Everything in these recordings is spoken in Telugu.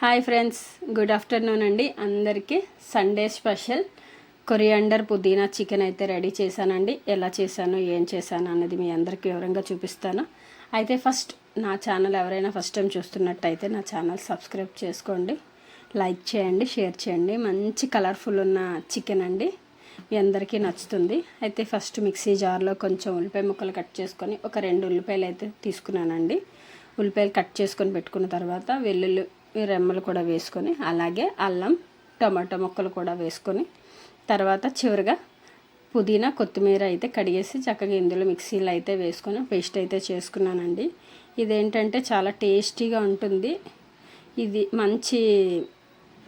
హాయ్ ఫ్రెండ్స్, గుడ్ ఆఫ్టర్నూన్ అండి. అందరికీ సండే స్పెషల్ కొరియాండర్ పుదీనా చికెన్ అయితే రెడీ చేశానండి. ఎలా చేశాను, ఏం చేశాను అన్నది మీ అందరికీ వివరంగా చూపిస్తాను. అయితే ఫస్ట్ నా ఛానల్ ఎవరైనా ఫస్ట్ టైం చూస్తున్నట్టయితే నా ఛానల్ సబ్స్క్రైబ్ చేసుకోండి, లైక్ చేయండి, షేర్ చేయండి. మంచి కలర్ఫుల్ ఉన్న చికెన్ అండి, మీ అందరికీ నచ్చుతుంది. అయితే ఫస్ట్ మిక్సీ జార్లో కొంచెం ఉల్లిపాయ ముక్కలు కట్ చేసుకొని ఒక 2 ఉల్లిపాయలు అయితే తీసుకున్నానండి. ఉల్లిపాయలు కట్ చేసుకొని పెట్టుకున్న తర్వాత వెల్లుల్లి రెమ్మలు కూడా వేసుకొని, అలాగే అల్లం టమాటో ముక్కలు కూడా వేసుకొని, తర్వాత చివరిగా పుదీనా కొత్తిమీర అయితే కడిగేసి చక్కగా ఇందులో మిక్సీలో అయితే వేసుకొని పేస్ట్ అయితే చేసుకున్నానండి. ఇదేంటంటే చాలా టేస్టీగా ఉంటుంది. ఇది మంచి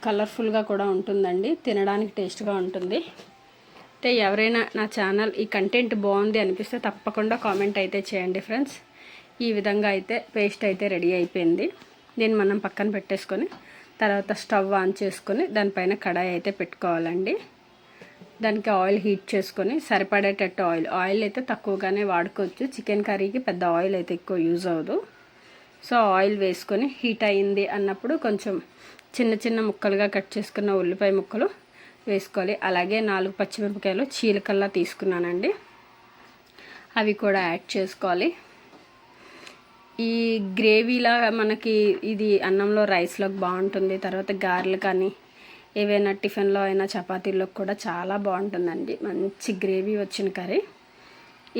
కలర్ఫుల్గా కూడా ఉంటుందండి, తినడానికి టేస్ట్గా ఉంటుంది. అంటే ఎవరైనా నా ఛానల్ ఈ కంటెంట్ బాగుంది అనిపిస్తే తప్పకుండా కామెంట్ అయితే చేయండి ఫ్రెండ్స్. ఈ విధంగా అయితే పేస్ట్ అయితే రెడీ అయిపోయింది. దీన్ని మనం పక్కన పెట్టేసుకొని తర్వాత స్టవ్ ఆన్ చేసుకొని దానిపైన కడాయి అయితే పెట్టుకోవాలండి. దానికి ఆయిల్ హీట్ చేసుకొని సరిపడేటట్టు ఆయిల్ అయితే తక్కువగానే వాడుకోవచ్చు. చికెన్ కర్రీకి పెద్ద ఆయిల్ అయితే ఎక్కువ యూజ్ అవ్వదు. సో ఆయిల్ వేసుకొని హీట్ అయింది అన్నప్పుడు కొంచెం చిన్న చిన్న ముక్కలుగా కట్ చేసుకున్న ఉల్లిపాయ ముక్కలు వేసుకోవాలి. అలాగే 4 పచ్చిమిరపకాయలు చీలికల్లా తీసుకున్నానండి, అవి కూడా యాడ్ చేసుకోవాలి. ఈ గ్రేవీలా మనకి ఇది అన్నంలో రైస్లోకి బాగుంటుంది. తర్వాత గారెలు కానీ ఏవైనా టిఫిన్లో అయినా చపాతీలోకి కూడా చాలా బాగుంటుందండి. మంచి గ్రేవీ వచ్చిన కర్రీ.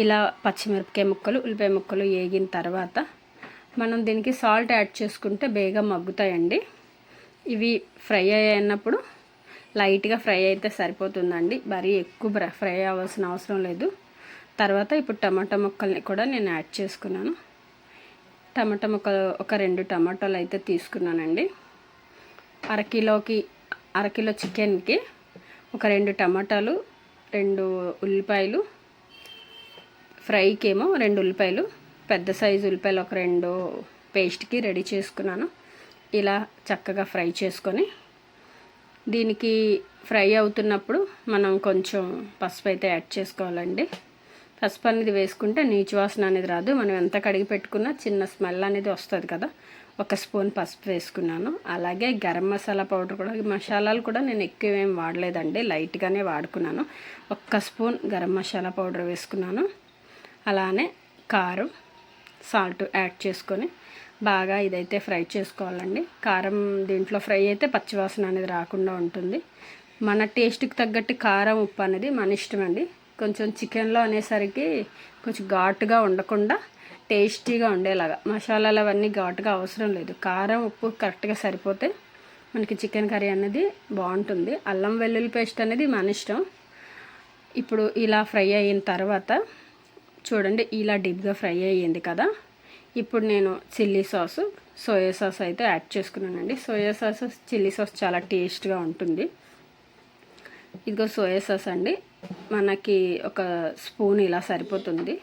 ఇలా పచ్చిమిరపకాయ ముక్కలు ఉల్లిపాయ ముక్కలు వేగిన తర్వాత మనం దీనికి సాల్ట్ యాడ్ చేసుకుంటే బేగా మగ్గుతాయండి. ఇవి ఫ్రై అయినప్పుడు లైట్గా ఫ్రై అయితే సరిపోతుందండి, మరీ ఎక్కువ ఫ్రై అవ్వాల్సిన అవసరం లేదు. తర్వాత ఇప్పుడు టమాటా ముక్కల్ని కూడా నేను యాడ్ చేసుకున్నాను. టమాటా ముక్కలు ఒక 2 టమాటాలు అయితే తీసుకున్నానండి. అరకిలో చికెన్కి ఒక 2 టమాటాలు, 2 ఉల్లిపాయలు, ఫ్రైకి ఏమో 2 ఉల్లిపాయలు, పెద్ద సైజు ఉల్లిపాయలు ఒక 2 పేస్ట్కి రెడీ చేసుకున్నాను. ఇలా చక్కగా ఫ్రై చేసుకొని దీనికి ఫ్రై అవుతున్నప్పుడు మనం కొంచెం పసుపు అయితే యాడ్ చేసుకోవాలండి. పసుపు అనేది వేసుకుంటే నీచు వాసన అనేది రాదు. మనం ఎంత కడిగి పెట్టుకున్నా చిన్న స్మెల్ అనేది వస్తుంది కదా. 1 స్పూన్ పసుపు వేసుకున్నాను. అలాగే గరం మసాలా పౌడర్ కూడా, మసాలాలు కూడా నేను ఎక్కువ ఏం వాడలేదండి, లైట్గానే వాడుకున్నాను. 1 స్పూన్ గరం మసాలా పౌడర్ వేసుకున్నాను. అలానే కారం, సాల్ట్ యాడ్ చేసుకొని బాగా ఇదైతే ఫ్రై చేసుకోవాలండి. కారం దీంట్లో ఫ్రై అయితే పచ్చివాసన అనేది రాకుండా ఉంటుంది. మన టేస్ట్కి తగ్గట్టు కారం, ఉప్పు అనేది మన ఇష్టం అండి. కొంచెం చికెన్లో అనేసరికి కొంచెం ఘాటుగా ఉండకుండా టేస్టీగా ఉండేలాగా మసాలాలు అవన్నీ ఘాటుగా అవసరం లేదు. కారం, ఉప్పు కరెక్ట్గా సరిపోతే మనకి చికెన్ కర్రీ అనేది బాగుంటుంది. అల్లం వెల్లుల్లి పేస్ట్ అనేది మన ఇష్టం. ఇప్పుడు ఇలా ఫ్రై అయిన తర్వాత చూడండి, ఇలా డీప్గా ఫ్రై అయ్యింది కదా. ఇప్పుడు నేను చిల్లీ సాసు, సోయా సాస్ అయితే యాడ్ చేసుకున్నానండి. సోయా సాస్, చిల్లీ సాస్ చాలా టేస్ట్గా ఉంటుంది. ఇదిగో సోయా సాస్ అండి, మనకి 1 స్పూన్ ఇలా సరిపోతుంది.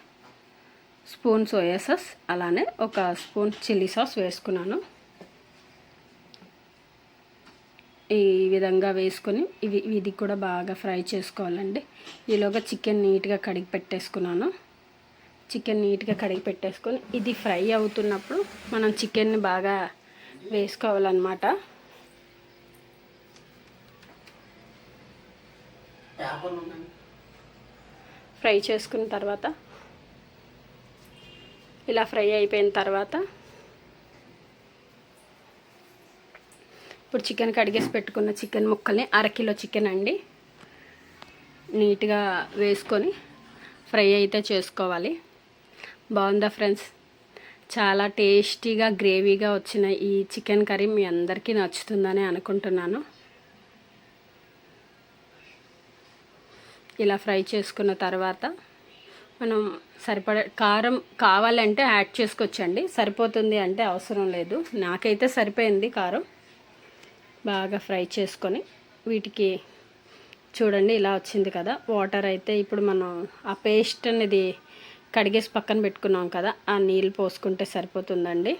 స్పూన్ సోయా సాస్, అలానే 1 స్పూన్ చిల్లీ సాస్ వేసుకున్నాను. ఈ విధంగా వేసుకొని ఇది కూడా బాగా ఫ్రై చేసుకోవాలండి. ఈలోగా చికెన్ నీట్గా కడిగి పెట్టేసుకున్నాను. చికెన్ నీట్గా కడిగి పెట్టేసుకొని ఇది ఫ్రై అవుతున్నప్పుడు మనం చికెన్ని బాగా వేసుకోవాలన్నమాట. ఫ్రై చేసుకున్న తర్వాత ఇలా ఫ్రై అయిపోయిన తర్వాత ఇప్పుడు చికెన్ కడిగేసి పెట్టుకున్న చికెన్ ముక్కల్ని, అరకిలో చికెన్ అండి, నీట్గా వేసుకొని ఫ్రై అయితే చేసుకోవాలి. బాగుందా ఫ్రెండ్స్? చాలా టేస్టీగా గ్రేవీగా వచ్చిన ఈ చికెన్ కర్రీ మీ అందరికీ నచ్చుతుందని అనుకుంటున్నాను. ఇలా ఫ్రై చేసుకున్న తర్వాత మనం సరిపడే కారం కావాలంటే యాడ్ చేసుకోవచ్చండి, సరిపోతుంది అంటే అవసరం లేదు. నాకైతే సరిపోయింది కారం. బాగా ఫ్రై చేసుకొని వీటికి చూడండి ఇలా వచ్చింది కదా. వాటర్ అయితే ఇప్పుడు మనం ఆ పేస్ట్ అనేది కడిగేసి పక్కన పెట్టుకున్నాం కదా, ఆ నీళ్ళు పోసుకుంటే సరిపోతుందండి.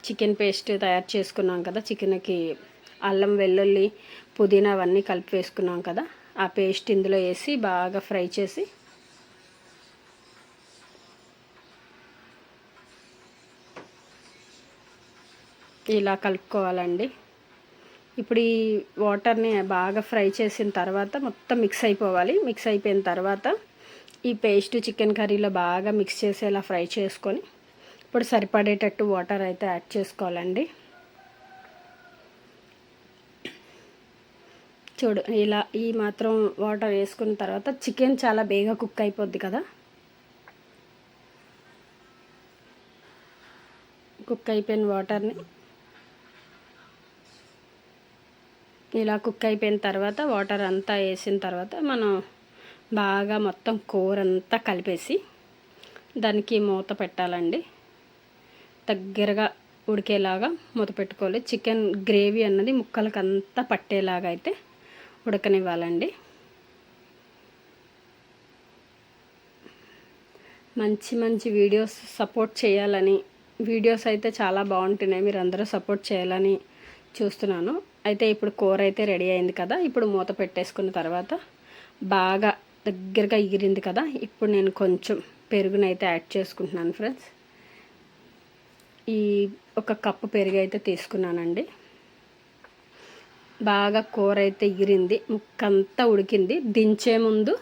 చికెన్ పేస్ట్ తయారు చేసుకున్నాం కదా, చికెన్కి అల్లం వెల్లుల్లి పుదీనా అవన్నీ కలిపి వేసుకున్నాం కదా, ఆ పేస్ట్ ఇందులో వేసి బాగా ఫ్రై చేసి ఇలా కలుపుకోవాలండి. ఇప్పుడు ఈ వాటర్ని బాగా ఫ్రై చేసిన తర్వాత మొత్తం మిక్స్ అయిపోవాలి. మిక్స్ అయిపోయిన తర్వాత ఈ పేస్ట్ చికెన్ కర్రీలో బాగా మిక్స్ చేసేలా ఫ్రై చేసుకొని ఇప్పుడు సరిపడేటట్టు వాటర్ అయితే యాడ్ చేసుకోవాలండి. చూడు, ఇలా ఈ మాత్రం వాటర్ వేసుకున్న తర్వాత చికెన్ చాలా బేగా కుక్ అయిపోద్ది కదా. కుక్ అయిపోయిన వాటర్ని ఇలా కుక్ అయిపోయిన తర్వాత వాటర్ అంతా వేసిన తర్వాత మనం బాగా మొత్తం కూర అంతా కలిపేసి దానికి మూత పెట్టాలండి. దగ్గరగా ఉడికేలాగా మూత పెట్టుకోవాలి. చికెన్ గ్రేవీ అన్నది ముక్కలకి అంతా పట్టేలాగా అయితే ఉడకనివ్వాలండి. మంచి మంచి వీడియోస్ సపోర్ట్ చేయాలని, వీడియోస్ అయితే చాలా బాగుంటున్నాయి, మీరు అందరూ సపోర్ట్ చేయాలని చూస్తున్నాను. అయితే ఇప్పుడు కూర అయితే రెడీ అయింది కదా. ఇప్పుడు మూత పెట్టేసుకున్న తర్వాత బాగా దగ్గరగా ఎగిరింది కదా. ఇప్పుడు నేను కొంచెం పెరుగునైతే యాడ్ చేసుకుంటున్నాను ఫ్రెండ్స్. ఈ 1 కప్పు పెరుగు అయితే తీసుకున్నానండి. బాగా కూర అయితే ఎగిరింది, ముక్కంతా ఉడికింది. దించే ముందు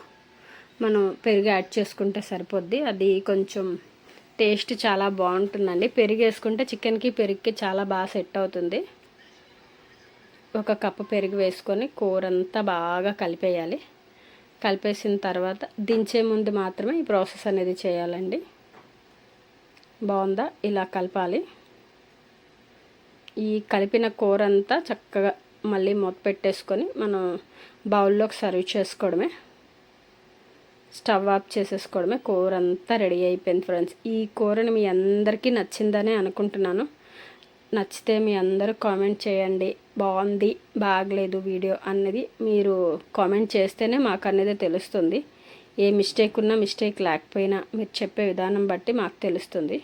మనం పెరుగు యాడ్ చేసుకుంటే సరిపోద్ది. అది కొంచెం టేస్ట్ చాలా బాగుంటుందండి. పెరుగు వేసుకుంటే చికెన్కి పెరుగుకి చాలా బాగా సెట్ అవుతుంది. 1 కప్పు పెరుగు వేసుకొని కూర అంతా బాగా కలిపేయాలి. కలిపేసిన తర్వాత దించే ముందు మాత్రమే ఈ ప్రాసెస్ అనేది చేయాలండి. బాగుందా? ఇలా కలపాలి. ఈ కలిపిన కూర అంతా చక్కగా మళ్ళీ మూత పెట్టేసుకొని మనం బౌల్లోకి సర్వ్ చేసుకోవడమే. స్టవ్ ఆఫ్ చేసేసుకోవడమే. కూర అంతా రెడీ అయిపోయింది ఫ్రెండ్స్. ఈ కూరని మీ అందరికీ నచ్చిందనే అనుకుంటున్నాను. నచ్చితే మీ అందరూ కామెంట్ చేయండి. బాగుంది, బాగలేదు వీడియో అన్నది మీరు కామెంట్ చేస్తేనే మాకు అనేది తెలుస్తుంది. ఏ మిస్టేక్ ఉన్నా మిస్టేక్ లేకపోయినా మీరు చెప్పే విధానం బట్టి మాకు తెలుస్తుంది.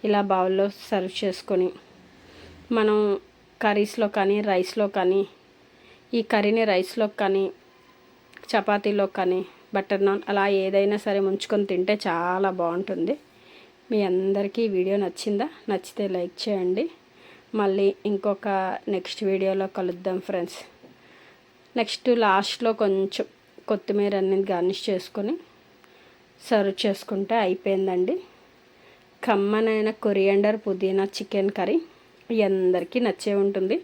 ఇలా బౌల్లో సర్వ్ చేసుకొని మనం కర్రీస్లో కానీ రైస్లో కానీ, ఈ కర్రీని రైస్లో కానీ చపాతీలో కానీ బటర్ నాన్ అలా ఏదైనా సరే ముంచుకొని తింటే చాలా బాగుంటుంది. మీ అందరికీ వీడియో నచ్చిందా? నచ్చితే లైక్ చేయండి. మళ్ళీ ఇంకొక నెక్స్ట్ వీడియోలో కలుద్దాం ఫ్రెండ్స్. నెక్స్ట్ లాస్ట్లో కొంచెం కొత్తిమీర అనేది గార్నిష్ చేసుకొని సర్వ్ చేసుకుంటే అయిపోయిందండి. కమ్మనైన కొరియాండర్ పుదీనా చికెన్ కర్రీ అందరికీ నచ్చే ఉంటుంది.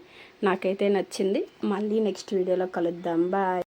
నాకైతే నచ్చింది. మళ్ళీ నెక్స్ట్ వీడియోలో కలుద్దాం. బాయ్.